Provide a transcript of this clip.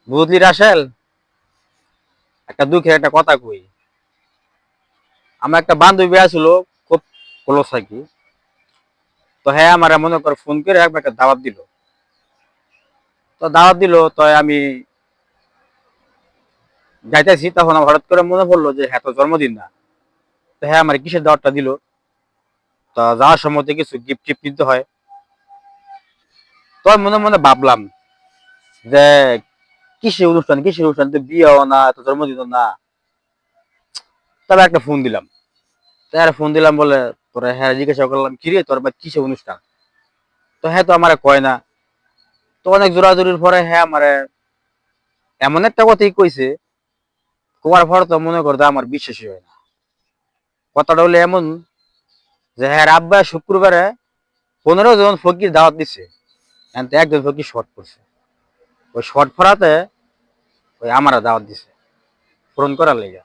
বুঝলি রাসেল, একটা দুঃখের একটা কথা কই। আমার একটা বান্ধবী আছিল, খুব ক্লোজ থাকি। তো হ্যাঁ, আমার মনে কর ফোন করে একবার একটা দাওয়াত দিল। তো দাওয়াত দিল, তো আমি যাইতেছি। তখন আমার হঠাৎ করে মনে পড়লো যে হ্যাঁ, তো জন্মদিন না। তো হ্যাঁ, আমার কিসের দাওয়াতটা দিল। তো যাওয়ার সময় তো কিছু গিফট টিফট নিতে হয়। তো আমি মনে মনে ভাবলাম যে কিসের অনুষ্ঠান, তো বিয়েও না, তো জন্মদিনও না। তবে একটা ফোন দিলাম। তার ফোন দিলাম বলে তোরা হ্যাঁ জিজ্ঞাসা করলাম, কিরে তোর বা কিসের অনুষ্ঠান। তো হ্যাঁ, তো আমার কয় না। তো অনেক জোরাজুরির পরে হ্যাঁ আমার এমন একটা কথাই কইছে, কোয়ার পর তো মনে করতে আমার বিশ্বাসই হয় না। কথাটা হলো এমন যে হ্যাঁ, আব্বা শুক্রবারে 15 জন ফকির দাওয়াত দিচ্ছে, এনতে একজন ফকির শর্ট পড়ছে। ওই শর্ট পড়াতে ওই আমার দাওয়াত দিছে পূরণ করার লেগে।